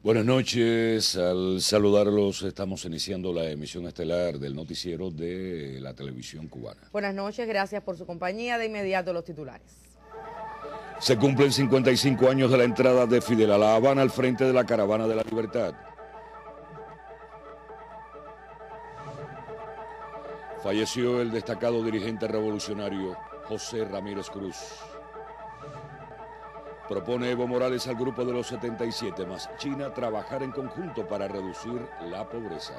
Buenas noches, al saludarlos estamos iniciando la emisión estelar del noticiero de la televisión cubana. Buenas noches, gracias por su compañía. De inmediato los titulares. Se cumplen 55 años de la entrada de Fidel a La Habana al frente de la Caravana de la Libertad. Falleció el destacado dirigente revolucionario José Ramírez Cruz. Propone Evo Morales al grupo de los 77 más China trabajar en conjunto para reducir la pobreza.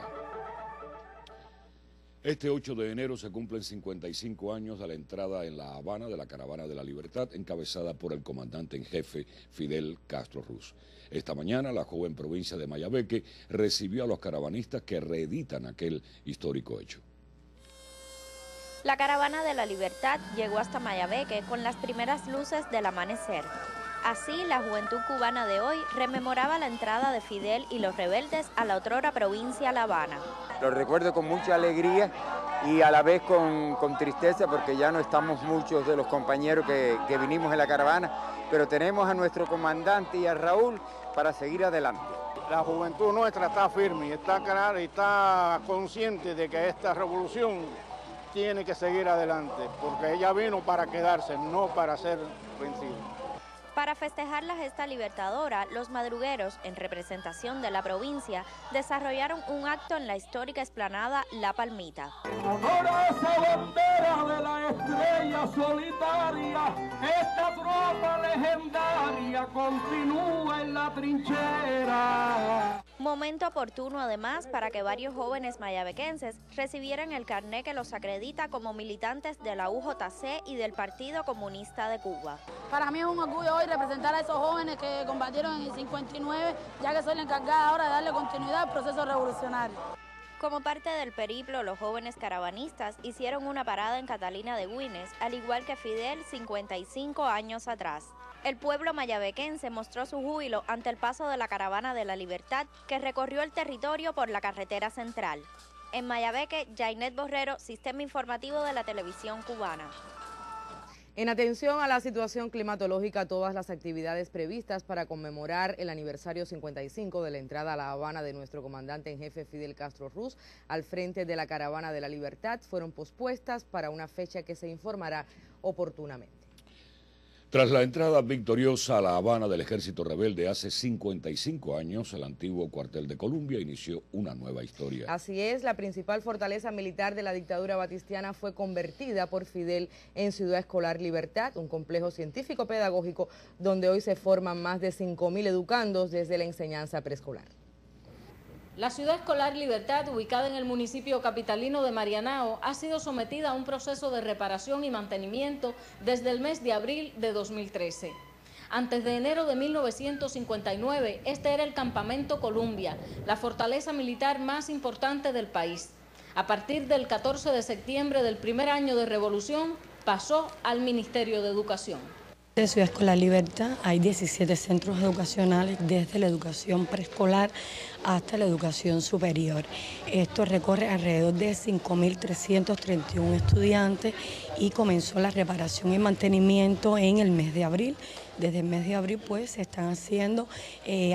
Este 8 de enero se cumplen 55 años de la entrada en La Habana de la Caravana de la Libertad, encabezada por el comandante en jefe Fidel Castro Ruz. Esta mañana la joven provincia de Mayabeque recibió a los caravanistas que reeditan aquel histórico hecho. La Caravana de la Libertad llegó hasta Mayabeque con las primeras luces del amanecer. Así, la juventud cubana de hoy rememoraba la entrada de Fidel y los rebeldes a la otrora provincia La Habana. Lo recuerdo con mucha alegría y a la vez con tristeza, porque ya no estamos muchos de los compañeros que vinimos en la caravana, pero tenemos a nuestro comandante y a Raúl para seguir adelante. La juventud nuestra está firme y está clara y está consciente de que esta revolución tiene que seguir adelante, porque ella vino para quedarse, no para ser vencida. Para festejar la gesta libertadora, los madrugueros, en representación de la provincia, desarrollaron un acto en la histórica explanada La Palmita. Ahora esa bandera de la estrella solitaria, esta tropa legendaria continúa en la trinchera. Momento oportuno además para que varios jóvenes mayabequenses recibieran el carné que los acredita como militantes de la UJC y del Partido Comunista de Cuba. Para mí es un orgullo hoy representar a esos jóvenes que combatieron en el 59, ya que soy la encargada ahora de darle continuidad al proceso revolucionario. Como parte del periplo, los jóvenes caravanistas hicieron una parada en Catalina de Güines, al igual que Fidel 55 años atrás. El pueblo mayabequense mostró su júbilo ante el paso de la Caravana de la Libertad, que recorrió el territorio por la carretera central. En Mayabeque, Jainet Borrero, Sistema Informativo de la Televisión Cubana. En atención a la situación climatológica, todas las actividades previstas para conmemorar el aniversario 55 de la entrada a La Habana de nuestro comandante en jefe Fidel Castro Ruz al frente de la Caravana de la Libertad fueron pospuestas para una fecha que se informará oportunamente. Tras la entrada victoriosa a La Habana del ejército rebelde hace 55 años, el antiguo cuartel de Columbia inició una nueva historia. Así es, la principal fortaleza militar de la dictadura batistiana fue convertida por Fidel en Ciudad Escolar Libertad, un complejo científico-pedagógico donde hoy se forman más de 5.000 educandos desde la enseñanza preescolar. La Ciudad Escolar Libertad, ubicada en el municipio capitalino de Marianao, ha sido sometida a un proceso de reparación y mantenimiento desde el mes de abril de 2013. Antes de enero de 1959, este era el Campamento Columbia, la fortaleza militar más importante del país. A partir del 14 de septiembre del primer año de revolución, pasó al Ministerio de Educación. En Ciudad Escolar Libertad hay 17 centros educacionales, desde la educación preescolar hasta la educación superior. Esto recorre alrededor de 5.331 estudiantes y comenzó la reparación y mantenimiento en el mes de abril. Desde el mes de abril pues se están haciendo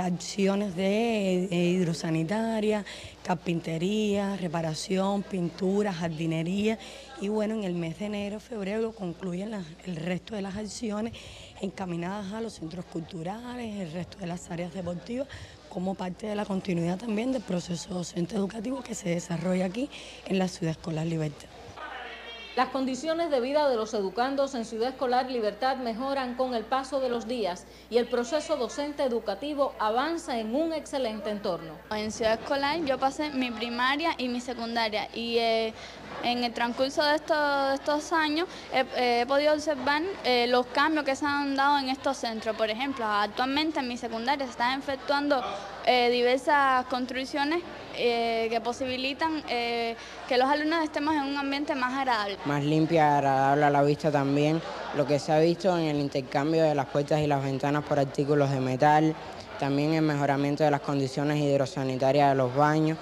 acciones de hidrosanitaria, carpintería, reparación, pintura, jardinería y bueno, en el mes de enero, febrero concluyen el resto de las acciones encaminadas a los centros culturales, el resto de las áreas deportivas, como parte de la continuidad también del proceso docente educativo que se desarrolla aquí en la Ciudad Escolar Libertad. Las condiciones de vida de los educandos en Ciudad Escolar Libertad mejoran con el paso de los días y el proceso docente educativo avanza en un excelente entorno. En Ciudad Escolar yo pasé mi primaria y mi secundaria y en el transcurso de estos años he podido observar los cambios que se han dado en estos centros. Por ejemplo, actualmente en mi secundaria se están efectuando diversas construcciones que posibilitan que los alumnos estemos en un ambiente más agradable. Más limpia, agradable a la vista también, lo que se ha visto en el intercambio de las puertas y las ventanas por artículos de metal, también el mejoramiento de las condiciones hidrosanitarias de los baños,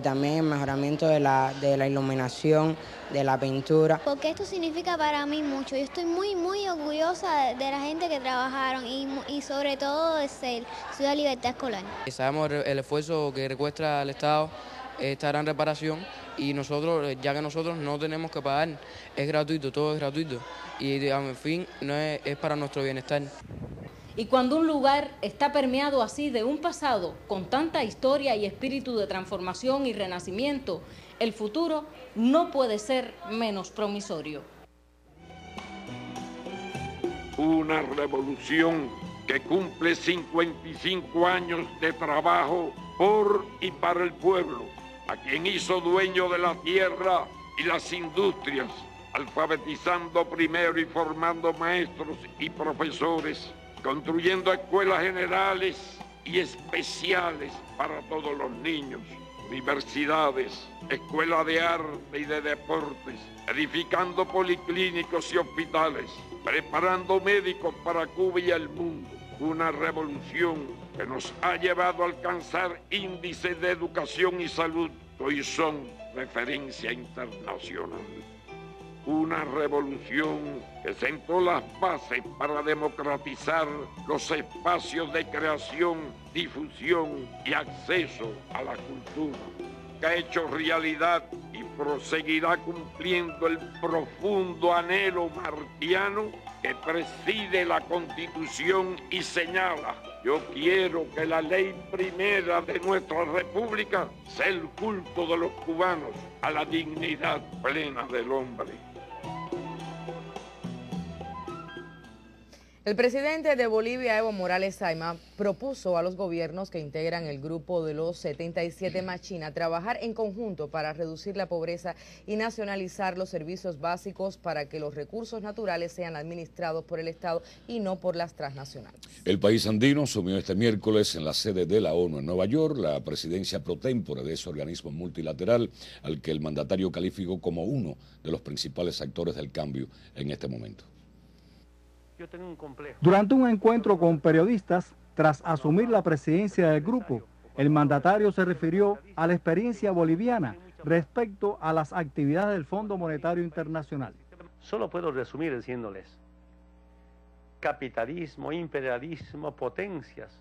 también el mejoramiento de la iluminación, de la pintura. Porque esto significa para mí mucho. Yo estoy muy orgullosa de la gente que trabajaron y sobre todo de ser Ciudad Libertad Escolar. Sabemos el esfuerzo que recuesta el Estado esta gran reparación y nosotros, ya que nosotros no tenemos que pagar, es gratuito, todo es gratuito y en fin, no es para nuestro bienestar. Y cuando un lugar está permeado así de un pasado con tanta historia y espíritu de transformación y renacimiento, el futuro no puede ser menos promisorio. Una revolución que cumple 55 años de trabajo por y para el pueblo, a quien hizo dueño de la tierra y las industrias, alfabetizando primero y formando maestros y profesores, construyendo escuelas generales y especiales para todos los niños, universidades, escuelas de arte y de deportes, edificando policlínicos y hospitales, preparando médicos para Cuba y el mundo. Una revolución que nos ha llevado a alcanzar índices de educación y salud que hoy son referencia internacional. Una revolución que sentó las bases para democratizar los espacios de creación, difusión y acceso a la cultura, que ha hecho realidad y proseguirá cumpliendo el profundo anhelo martiano que preside la Constitución y señala: yo quiero que la ley primera de nuestra República sea el culto de los cubanos a la dignidad plena del hombre. El presidente de Bolivia, Evo Morales Saima, propuso a los gobiernos que integran el grupo de los 77 más China trabajar en conjunto para reducir la pobreza y nacionalizar los servicios básicos para que los recursos naturales sean administrados por el Estado y no por las transnacionales. El país andino asumió este miércoles en la sede de la ONU en Nueva York la presidencia pro tempore de ese organismo multilateral al que el mandatario calificó como uno de los principales actores del cambio en este momento. Durante un encuentro con periodistas, tras asumir la presidencia del grupo, el mandatario se refirió a la experiencia boliviana respecto a las actividades del Fondo Monetario Internacional. Solo puedo resumir diciéndoles: capitalismo, imperialismo, potencias,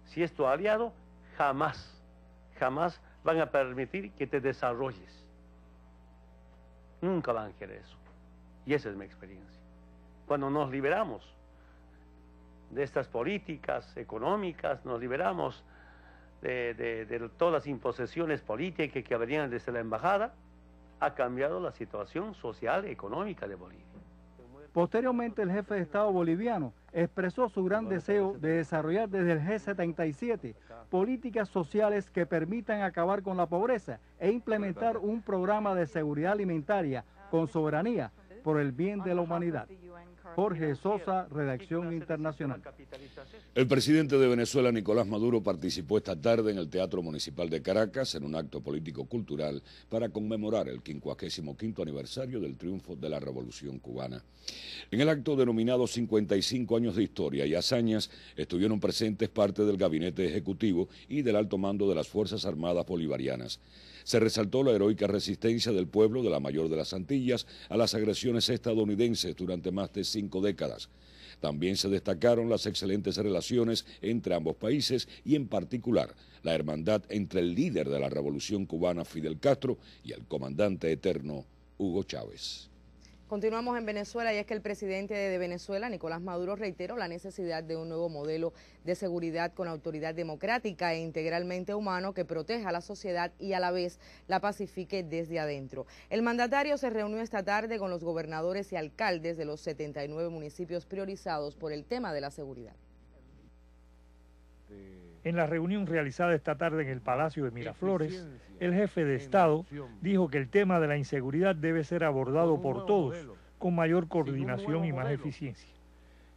si es tu aliado, jamás van a permitir que te desarrolles. Nunca van a querer eso. Y esa es mi experiencia. Cuando nos liberamos de estas políticas económicas, nos liberamos de todas las imposiciones políticas que venían desde la embajada, ha cambiado la situación social y económica de Bolivia. Posteriormente, el jefe de Estado boliviano expresó su gran deseo de desarrollar desde el G77 políticas sociales que permitan acabar con la pobreza e implementar un programa de seguridad alimentaria con soberanía por el bien de la humanidad. Jorge Sosa, Redacción Internacional. El presidente de Venezuela, Nicolás Maduro, participó esta tarde en el Teatro Municipal de Caracas en un acto político-cultural para conmemorar el 55º aniversario del triunfo de la Revolución Cubana. En el acto denominado 55 años de historia y hazañas, estuvieron presentes parte del gabinete ejecutivo y del alto mando de las Fuerzas Armadas Bolivarianas. Se resaltó la heroica resistencia del pueblo de la mayor de las Antillas a las agresiones estadounidenses durante más de 5 décadas. También se destacaron las excelentes relaciones entre ambos países y en particular la hermandad entre el líder de la Revolución Cubana, Fidel Castro, y el comandante eterno, Hugo Chávez. Continuamos en Venezuela y es que el presidente de Venezuela, Nicolás Maduro, reiteró la necesidad de un nuevo modelo de seguridad con autoridad democrática e integralmente humano que proteja a la sociedad y a la vez la pacifique desde adentro. El mandatario se reunió esta tarde con los gobernadores y alcaldes de los 79 municipios priorizados por el tema de la seguridad. En la reunión realizada esta tarde en el Palacio de Miraflores, el jefe de Estado dijo que el tema de la inseguridad debe ser abordado por todos con mayor coordinación y más eficiencia.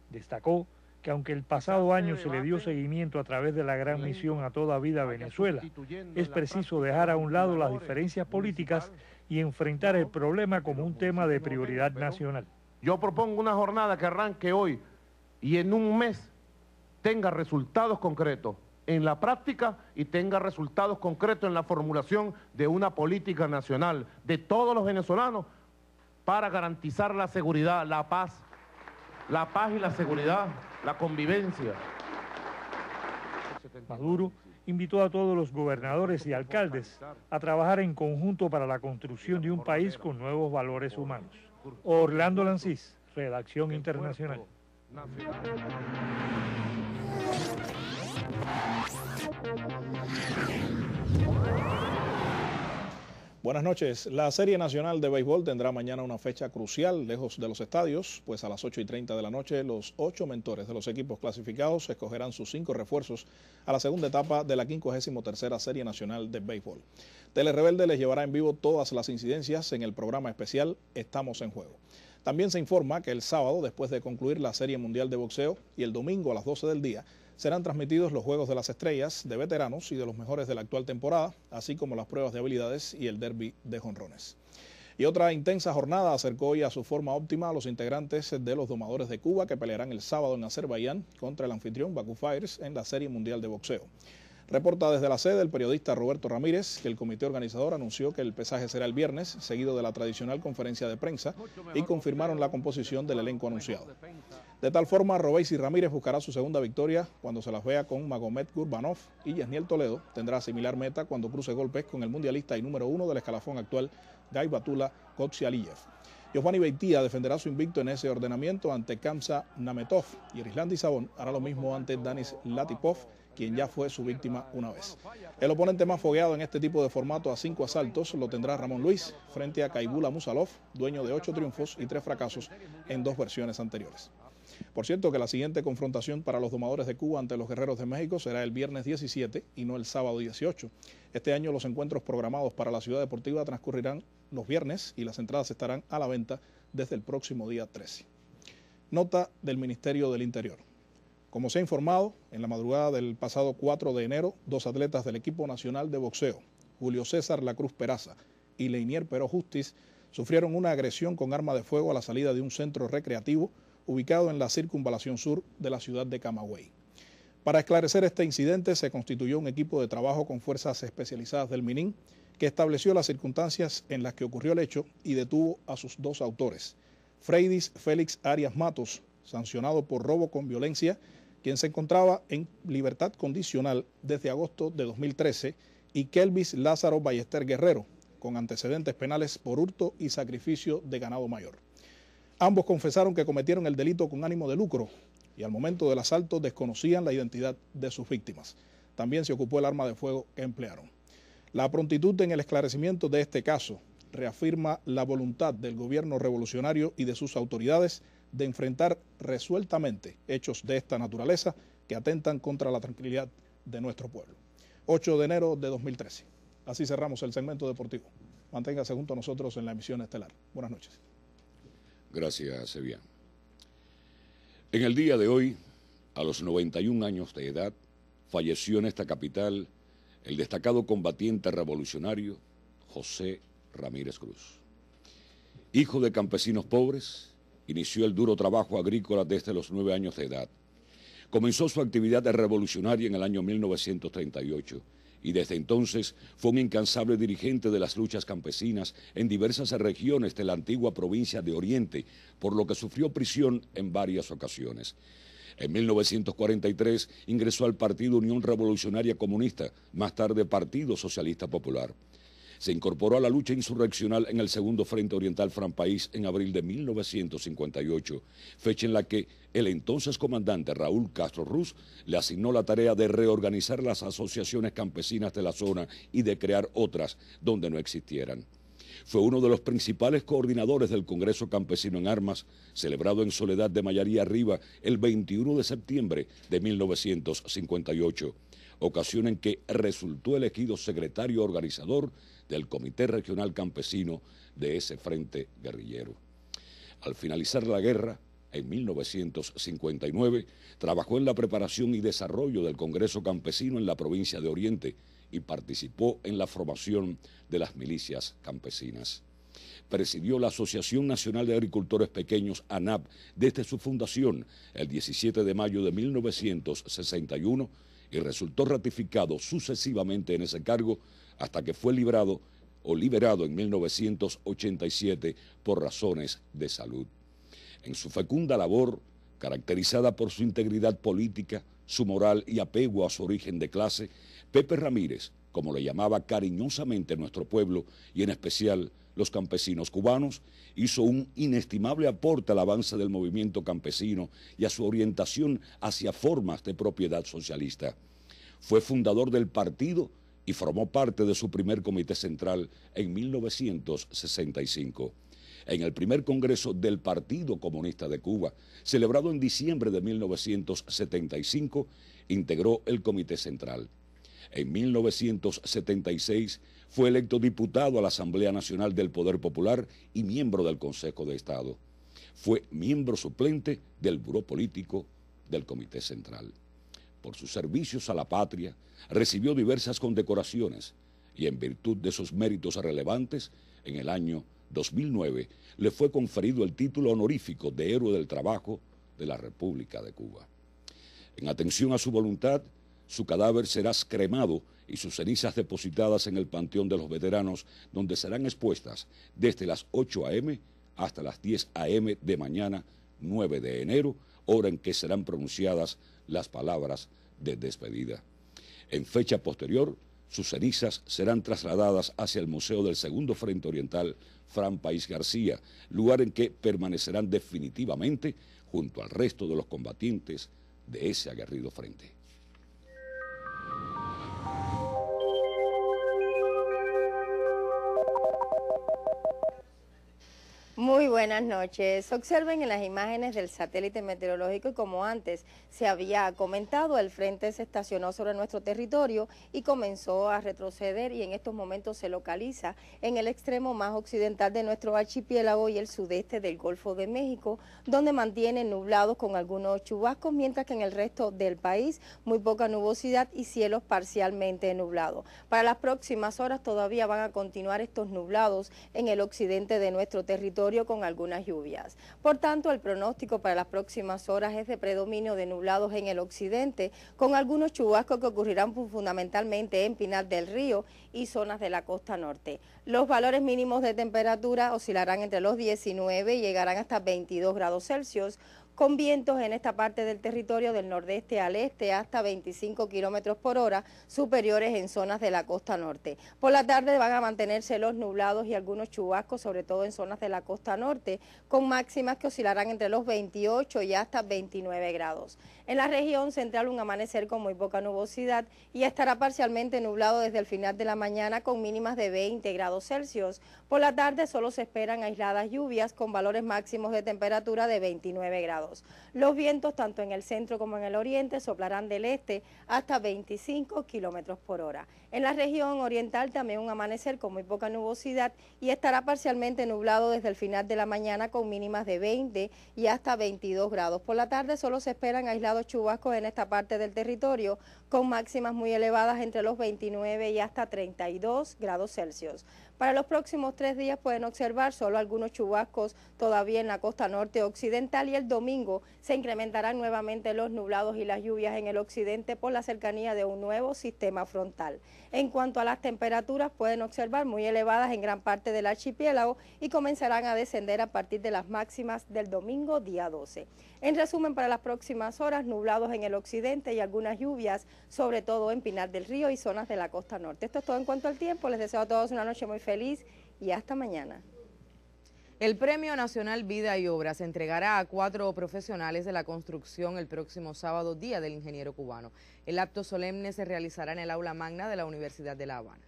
Destacó que aunque el pasado año se le dio seguimiento a través de la gran misión A Toda Vida Venezuela, es preciso dejar a un lado las diferencias políticas y enfrentar el problema como un tema de prioridad nacional. Yo propongo una jornada que arranque hoy y en un mes tenga resultados concretos en la práctica y tenga resultados concretos en la formulación de una política nacional de todos los venezolanos para garantizar la seguridad, la paz y la seguridad, la convivencia. Maduro invitó a todos los gobernadores y alcaldes a trabajar en conjunto para la construcción de un país con nuevos valores humanos. Orlando Lancís, Redacción Internacional. Buenas noches. La Serie Nacional de Béisbol tendrá mañana una fecha crucial lejos de los estadios, pues a las 8:30 de la noche los 8 mentores de los equipos clasificados escogerán sus 5 refuerzos a la segunda etapa de la 53ª Serie Nacional de Béisbol. Telerebelde les llevará en vivo todas las incidencias en el programa especial Estamos en Juego. También se informa que el sábado, después de concluir la Serie Mundial de Boxeo, y el domingo a las 12 del día, serán transmitidos los Juegos de las Estrellas de veteranos y de los mejores de la actual temporada, así como las pruebas de habilidades y el derby de jonrones. Y otra intensa jornada acercó hoy a su forma óptima a los integrantes de los Domadores de Cuba, que pelearán el sábado en Azerbaiyán contra el anfitrión Baku Fighters en la Serie Mundial de Boxeo. Reporta desde la sede el periodista Roberto Ramírez que el comité organizador anunció que el pesaje será el viernes, seguido de la tradicional conferencia de prensa, y confirmaron la composición del elenco anunciado. De tal forma, Robeysi Ramírez buscará su segunda victoria cuando se las vea con Magomed Gurbanov, y Yasniel Toledo tendrá similar meta cuando cruce golpes con el mundialista y número 1 del escalafón actual, Gaibatullah Kotsialiyev. Giovanni Beitia defenderá su invicto en ese ordenamiento ante Kamsa Nametov, y Erislandi Sabón hará lo mismo ante Danis Latipov, quien ya fue su víctima una vez. El oponente más fogueado en este tipo de formato a 5 asaltos lo tendrá Ramón Luis frente a Kaibula Musalov, dueño de 8 triunfos y 3 fracasos en 2 versiones anteriores. Por cierto que la siguiente confrontación para los Domadores de Cuba ante los Guerreros de México será el viernes 17 y no el sábado 18. Este año los encuentros programados para la Ciudad Deportiva transcurrirán los viernes y las entradas estarán a la venta desde el próximo día 13. Nota del Ministerio del Interior. Como se ha informado, en la madrugada del pasado 4 de enero, 2 atletas del equipo nacional de boxeo, Julio César La Cruz Peraza y Leinier Pero Justiz, sufrieron una agresión con arma de fuego a la salida de un centro recreativo ubicado en la circunvalación sur de la ciudad de Camagüey. Para esclarecer este incidente se constituyó un equipo de trabajo con fuerzas especializadas del MININ que estableció las circunstancias en las que ocurrió el hecho y detuvo a sus 2 autores. Freidis Félix Arias Matos, sancionado por robo con violencia, quien se encontraba en libertad condicional desde agosto de 2013, y Kelvis Lázaro Ballester Guerrero, con antecedentes penales por hurto y sacrificio de ganado mayor. Ambos confesaron que cometieron el delito con ánimo de lucro y al momento del asalto desconocían la identidad de sus víctimas. También se ocupó el arma de fuego que emplearon. La prontitud en el esclarecimiento de este caso reafirma la voluntad del gobierno revolucionario y de sus autoridades de enfrentar resueltamente hechos de esta naturaleza que atentan contra la tranquilidad de nuestro pueblo. 8 de enero de 2013. Así cerramos el segmento deportivo. Manténgase junto a nosotros en la emisión estelar. Buenas noches. Gracias, Sevian. En el día de hoy, a los 91 años de edad, falleció en esta capital el destacado combatiente revolucionario José Ramírez Cruz. Hijo de campesinos pobres, inició el duro trabajo agrícola desde los 9 años de edad. Comenzó su actividad revolucionaria en el año 1938 y desde entonces fue un incansable dirigente de las luchas campesinas en diversas regiones de la antigua provincia de Oriente, por lo que sufrió prisión en varias ocasiones. En 1943 ingresó al Partido Unión Revolucionaria Comunista, más tarde Partido Socialista Popular. Se incorporó a la lucha insurreccional en el Segundo Frente Oriental Franpaís en abril de 1958, fecha en la que el entonces comandante Raúl Castro Ruz le asignó la tarea de reorganizar las asociaciones campesinas de la zona y de crear otras donde no existieran. Fue uno de los principales coordinadores del Congreso Campesino en Armas, celebrado en Soledad de Mayarí Arriba el 21 de septiembre de 1958, ocasión en que resultó elegido secretario organizador del Comité Regional Campesino de ese frente guerrillero. Al finalizar la guerra, en 1959, trabajó en la preparación y desarrollo del Congreso Campesino en la provincia de Oriente y participó en la formación de las milicias campesinas. Presidió la Asociación Nacional de Agricultores Pequeños, ANAP, desde su fundación el 17 de mayo de 1961 y resultó ratificado sucesivamente en ese cargo hasta que fue liberado en 1987 por razones de salud. En su fecunda labor, caracterizada por su integridad política, su moral y apego a su origen de clase, Pepe Ramírez, como le llamaba cariñosamente nuestro pueblo y en especial los campesinos cubanos, hizo un inestimable aporte al avance del movimiento campesino y a su orientación hacia formas de propiedad socialista. Fue fundador del partido y formó parte de su primer comité central en 1965. En el primer congreso del Partido Comunista de Cuba, celebrado en diciembre de 1975, integró el comité central. En 1976 fue electo diputado a la Asamblea Nacional del Poder Popular y miembro del Consejo de Estado. Fue miembro suplente del Buró Político del Comité Central. Por sus servicios a la patria, recibió diversas condecoraciones y en virtud de sus méritos relevantes, en el año 2009 le fue conferido el título honorífico de Héroe del Trabajo de la República de Cuba. En atención a su voluntad, su cadáver será cremado y sus cenizas depositadas en el Panteón de los Veteranos, donde serán expuestas desde las 8 a.m. hasta las 10 a.m. de mañana, 9 de enero, hora en que serán pronunciadas las palabras de despedida. En fecha posterior, sus cenizas serán trasladadas hacia el Museo del Segundo Frente Oriental Fran País García, lugar en que permanecerán definitivamente junto al resto de los combatientes de ese aguerrido frente. Muy buenas noches. Observen en las imágenes del satélite meteorológico y como antes se había comentado, el frente se estacionó sobre nuestro territorio y comenzó a retroceder y en estos momentos se localiza en el extremo más occidental de nuestro archipiélago y el sudeste del Golfo de México, donde mantiene nublados con algunos chubascos, mientras que en el resto del país muy poca nubosidad y cielos parcialmente nublados. Para las próximas horas todavía van a continuar estos nublados en el occidente de nuestro territorio con algunas lluvias. Por tanto, el pronóstico para las próximas horas es de predominio de nublados en el occidente, con algunos chubascos que ocurrirán fundamentalmente en Pinar del Río y zonas de la costa norte. Los valores mínimos de temperatura oscilarán entre los 19 y llegarán hasta 22 grados Celsius, con vientos en esta parte del territorio del nordeste al este hasta 25 kilómetros por hora, superiores en zonas de la costa norte. Por la tarde van a mantenerse los nublados y algunos chubascos, sobre todo en zonas de la costa norte, con máximas que oscilarán entre los 28 y hasta 29 grados. En la región central un amanecer con muy poca nubosidad y estará parcialmente nublado desde el final de la mañana con mínimas de 20 grados Celsius. Por la tarde solo se esperan aisladas lluvias con valores máximos de temperatura de 29 grados. Los vientos tanto en el centro como en el oriente soplarán del este hasta 25 kilómetros por hora. En la región oriental también un amanecer con muy poca nubosidad y estará parcialmente nublado desde el final de la mañana con mínimas de 20 y hasta 22 grados. Por la tarde solo se esperan aislados chubascos en esta parte del territorio con máximas muy elevadas entre los 29 y hasta 32 grados Celsius. Para los próximos 3 días pueden observar solo algunos chubascos todavía en la costa norte occidental y el domingo se incrementarán nuevamente los nublados y las lluvias en el occidente por la cercanía de un nuevo sistema frontal. En cuanto a las temperaturas, pueden observar muy elevadas en gran parte del archipiélago y comenzarán a descender a partir de las máximas del domingo día 12. En resumen, para las próximas horas, nublados en el occidente y algunas lluvias, sobre todo en Pinar del Río y zonas de la costa norte. Esto es todo en cuanto al tiempo. Les deseo a todos una noche muy feliz y hasta mañana. El Premio Nacional Vida y Obra se entregará a 4 profesionales de la construcción el próximo sábado, Día del Ingeniero Cubano. El acto solemne se realizará en el aula magna de la Universidad de La Habana.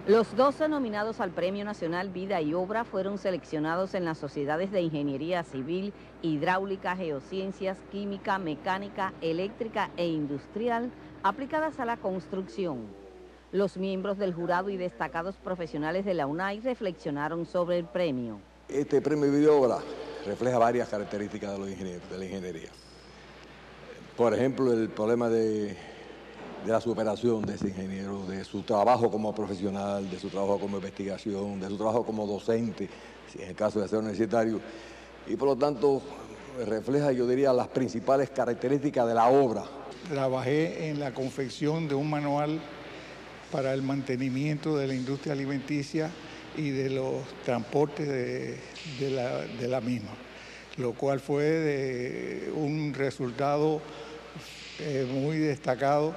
Los 12 nominados al Premio Nacional Vida y Obra fueron seleccionados en las sociedades de Ingeniería Civil, Hidráulica, Geociencias, Química, Mecánica, Eléctrica e Industrial aplicadas a la construcción. Los miembros del jurado y destacados profesionales de la UNAI reflexionaron sobre el premio. Este premio Vida y Obra refleja varias características de los ingenieros, de la ingeniería. Por ejemplo, el problema de la superación de ese ingeniero, de su trabajo como profesional, de su trabajo como investigación, de su trabajo como docente, si en el caso de ser universitario, y por lo tanto refleja, yo diría, las principales características de la obra. trabajé en la confección de un manual para el mantenimiento de la industria alimenticia y de los transportes de la misma, lo cual fue de un resultado muy destacado.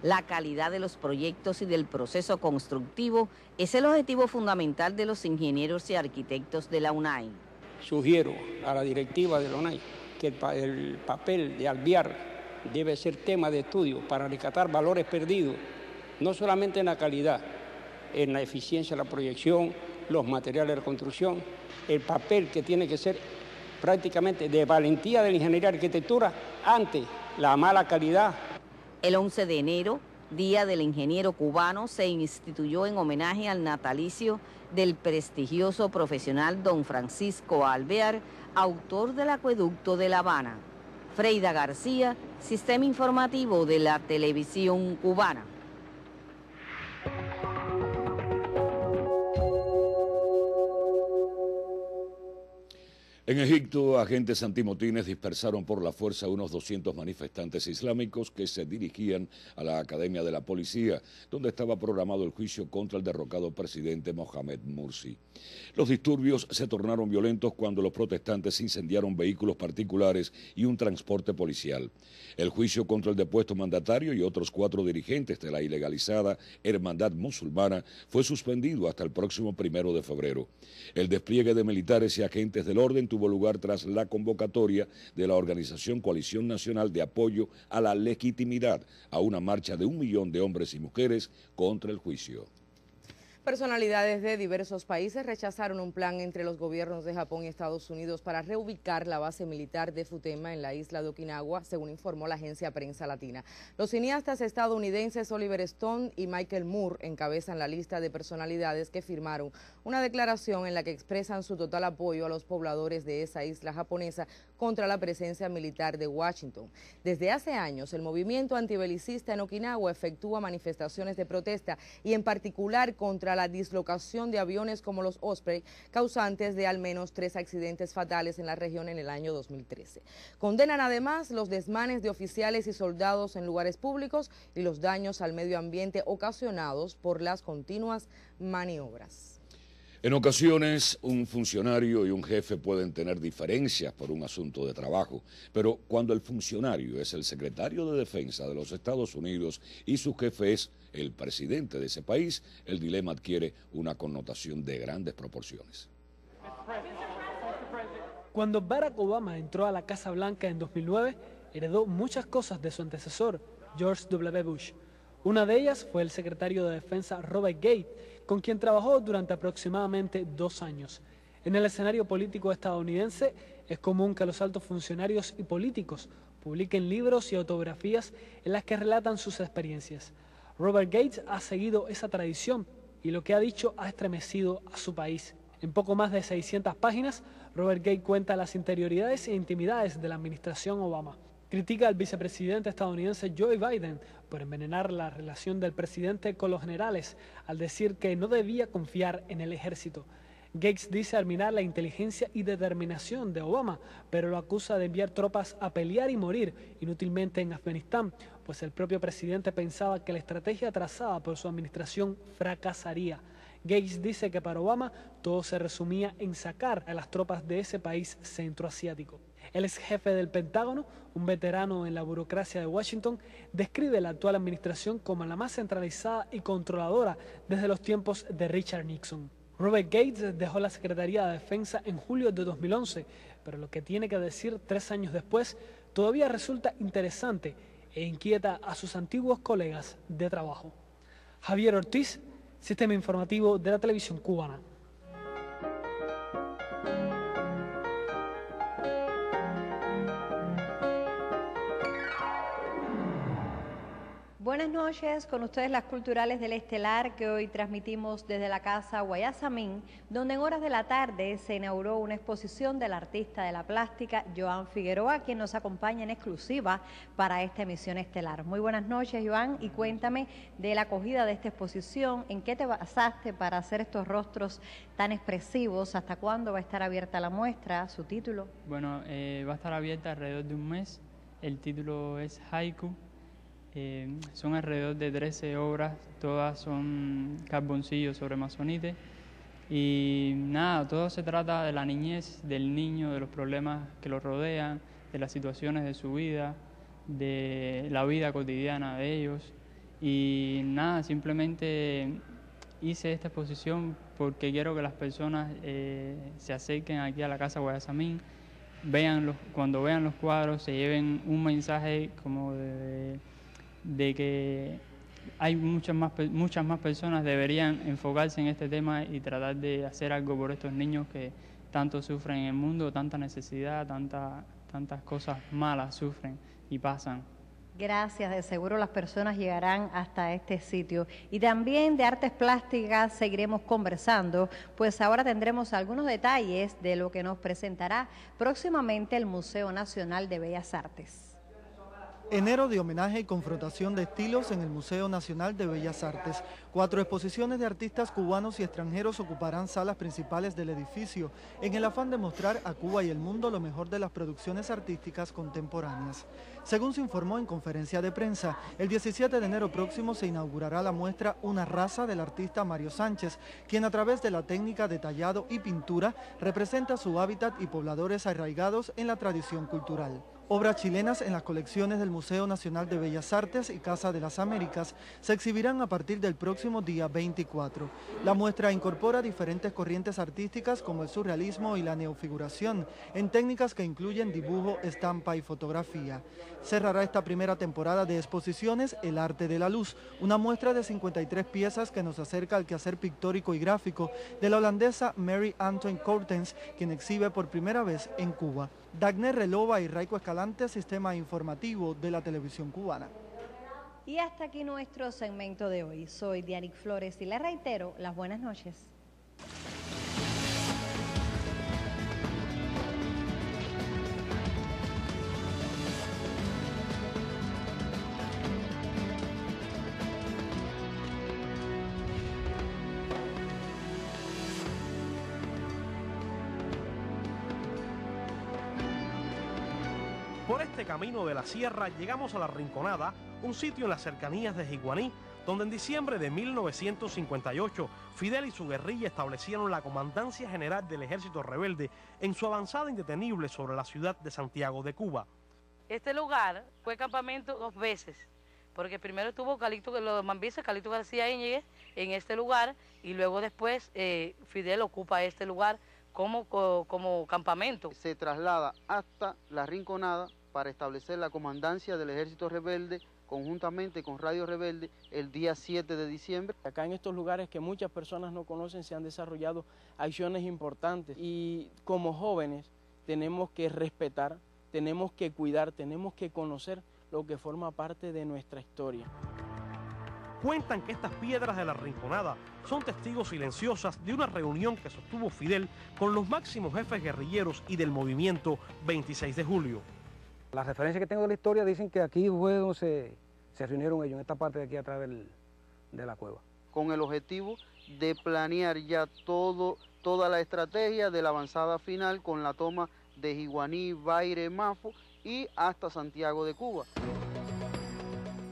La calidad de los proyectos y del proceso constructivo es el objetivo fundamental de los ingenieros y arquitectos de la UNAI. Sugiero a la directiva de la UNAI que el papel de Alvear debe ser tema de estudio para rescatar valores perdidos, no solamente en la calidad, en la eficiencia de la proyección, los materiales de construcción, el papel que tiene que ser prácticamente de valentía de la ingeniería y arquitectura ante la mala calidad. El 11 de enero, Día del Ingeniero Cubano, se instituyó en homenaje al natalicio del prestigioso profesional don Francisco Alvear, autor del Acueducto de La Habana. Freida García, Sistema Informativo de la Televisión Cubana. En Egipto, agentes antimotines dispersaron por la fuerza a unos 200 manifestantes islámicos que se dirigían a la Academia de la Policía, donde estaba programado el juicio contra el derrocado presidente Mohamed Morsi. Los disturbios se tornaron violentos cuando los protestantes incendiaron vehículos particulares y un transporte policial. El juicio contra el depuesto mandatario y otros 4 dirigentes de la ilegalizada Hermandad Musulmana fue suspendido hasta el próximo 1 de febrero. El despliegue de militares y agentes del orden tuvo lugar tras la convocatoria de la organización Coalición Nacional de Apoyo a la Legitimidad a una marcha de 1 millón de hombres y mujeres contra el juicio. Personalidades de diversos países rechazaron un plan entre los gobiernos de Japón y Estados Unidos para reubicar la base militar de Futema en la isla de Okinawa, según informó la agencia Prensa Latina. Los cineastas estadounidenses Oliver Stone y Michael Moore encabezan la lista de personalidades que firmaron una declaración en la que expresan su total apoyo a los pobladores de esa isla japonesa contra la presencia militar de Washington. Desde hace años, el movimiento antibelicista en Okinawa efectúa manifestaciones de protesta y en particular contra la dislocación de aviones como los Osprey, causantes de al menos 3 accidentes fatales en la región en el año 2013. Condenan además los desmanes de oficiales y soldados en lugares públicos y los daños al medio ambiente ocasionados por las continuas maniobras. En ocasiones, un funcionario y un jefe pueden tener diferencias por un asunto de trabajo, pero cuando el funcionario es el secretario de Defensa de los Estados Unidos y su jefe es el presidente de ese país, el dilema adquiere una connotación de grandes proporciones. Cuando Barack Obama entró a la Casa Blanca en 2009, heredó muchas cosas de su antecesor, George W. Bush. Una de ellas fue el secretario de Defensa Robert Gates, con quien trabajó durante aproximadamente 2 años. En el escenario político estadounidense es común que los altos funcionarios y políticos publiquen libros y autobiografías en las que relatan sus experiencias. Robert Gates ha seguido esa tradición y lo que ha dicho ha estremecido a su país. En poco más de 600 páginas, Robert Gates cuenta las interioridades e intimidades de la administración Obama. Critica al vicepresidente estadounidense Joe Biden por envenenar la relación del presidente con los generales al decir que no debía confiar en el ejército. Gates dice admirar la inteligencia y determinación de Obama, pero lo acusa de enviar tropas a pelear y morir inútilmente en Afganistán, pues el propio presidente pensaba que la estrategia trazada por su administración fracasaría. Gates dice que para Obama todo se resumía en sacar a las tropas de ese país centroasiático. El ex jefe del Pentágono, un veterano en la burocracia de Washington, describe la actual administración como la más centralizada y controladora desde los tiempos de Richard Nixon. Robert Gates dejó la Secretaría de Defensa en julio de 2011, pero lo que tiene que decir 3 años después todavía resulta interesante e inquieta a sus antiguos colegas de trabajo. Javier Ortiz, Sistema Informativo de la Televisión Cubana. Buenas noches, con ustedes las culturales del Estelar que hoy transmitimos desde la Casa Guayasamín, donde en horas de la tarde se inauguró una exposición del artista de la plástica Joan Figueroa, quien nos acompaña en exclusiva para esta emisión estelar. Muy buenas noches, Joan, y cuéntame de la acogida de esta exposición, ¿en qué te basaste para hacer estos rostros tan expresivos? ¿Hasta cuándo va a estar abierta la muestra? ¿Su título? Bueno, va a estar abierta alrededor de un mes. El título es Haiku. Son alrededor de 13 obras, todas son carboncillos sobre amazonite. Y nada, todo se trata de la niñez del niño, de los problemas que lo rodean, de las situaciones de su vida, de la vida cotidiana de ellos. Y nada, simplemente hice esta exposición porque quiero que las personas se acerquen aquí a la Casa Guayasamín, cuando vean los cuadros, se lleven un mensaje como de que hay muchas más personas deberían enfocarse en este tema y tratar de hacer algo por estos niños que tanto sufren en el mundo, tanta necesidad, tantas cosas malas sufren y pasan. Gracias, de seguro las personas llegarán hasta este sitio. Y también de artes plásticas seguiremos conversando, pues ahora tendremos algunos detalles de lo que nos presentará próximamente el Museo Nacional de Bellas Artes. Enero de homenaje y confrontación de estilos en el Museo Nacional de Bellas Artes. 4 exposiciones de artistas cubanos y extranjeros ocuparán salas principales del edificio, en el afán de mostrar a Cuba y el mundo lo mejor de las producciones artísticas contemporáneas. Según se informó en conferencia de prensa, el 17 de enero próximo se inaugurará la muestra Una raza del artista Mario Sánchez, quien a través de la técnica de tallado y pintura representa su hábitat y pobladores arraigados en la tradición cultural. Obras chilenas en las colecciones del Museo Nacional de Bellas Artes y Casa de las Américas se exhibirán a partir del próximo día 24. La muestra incorpora diferentes corrientes artísticas como el surrealismo y la neofiguración, en técnicas que incluyen dibujo, estampa y fotografía. Cerrará esta primera temporada de exposiciones El Arte de la Luz, una muestra de 53 piezas que nos acerca al quehacer pictórico y gráfico de la holandesa Mary Antoine Cortens, quien exhibe por primera vez en Cuba. Dagner Relova y Raico Escalante, Sistema Informativo de la Televisión Cubana. Y hasta aquí nuestro segmento de hoy. Soy Dianic Flores y le reitero las buenas noches. Por este camino de la sierra llegamos a La Rinconada, un sitio en las cercanías de Jiguaní, donde en diciembre de 1958 Fidel y su guerrilla establecieron la Comandancia General del Ejército Rebelde en su avanzada indetenible sobre la ciudad de Santiago de Cuba. Este lugar fue campamento 2 veces, porque primero estuvo los mambises, Calixto García Íñiguez en este lugar, y luego después Fidel ocupa este lugar como campamento. Se traslada hasta La Rinconada para establecer la comandancia del Ejército Rebelde conjuntamente con Radio Rebelde el día 7 de diciembre. Acá en estos lugares que muchas personas no conocen se han desarrollado acciones importantes y como jóvenes tenemos que respetar, tenemos que cuidar, tenemos que conocer lo que forma parte de nuestra historia. Cuentan que estas piedras de La Rinconada son testigos silenciosas de una reunión que sostuvo Fidel con los máximos jefes guerrilleros y del movimiento 26 de julio. Las referencias que tengo de la historia dicen que aquí fue donde se reunieron ellos, en esta parte de aquí atrás de la cueva. Con el objetivo de planear ya toda la estrategia de la avanzada final con la toma de Jiguaní, Baire, Mafo y hasta Santiago de Cuba.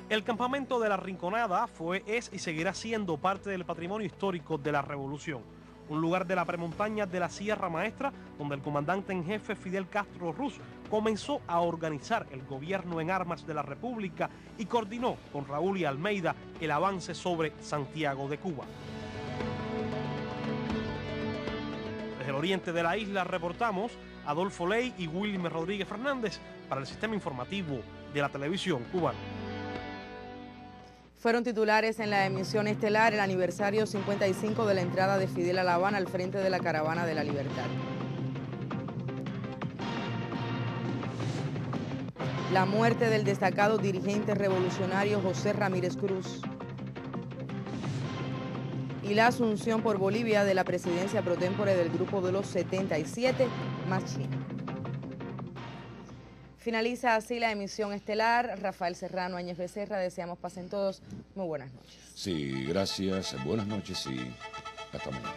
El campamento de La Rinconada es y seguirá siendo parte del patrimonio histórico de la Revolución. Un lugar de la premontaña de la Sierra Maestra, donde el comandante en jefe Fidel Castro Ruz comenzó a organizar el gobierno en armas de la República y coordinó con Raúl y Almeida el avance sobre Santiago de Cuba. Desde el oriente de la isla reportamos Adolfo Ley y Wilmer Rodríguez Fernández para el Sistema Informativo de la Televisión Cubana. Fueron titulares en la emisión estelar el aniversario 55 de la entrada de Fidel a La Habana al frente de la Caravana de la Libertad. La muerte del destacado dirigente revolucionario José Ramírez Cruz. Y la asunción por Bolivia de la presidencia pro tempore del Grupo de los 77 más China. Finaliza así la emisión estelar. Rafael Serrano, Áñez Becerra, deseamos pasen todos muy buenas noches. Sí, gracias, buenas noches y hasta mañana.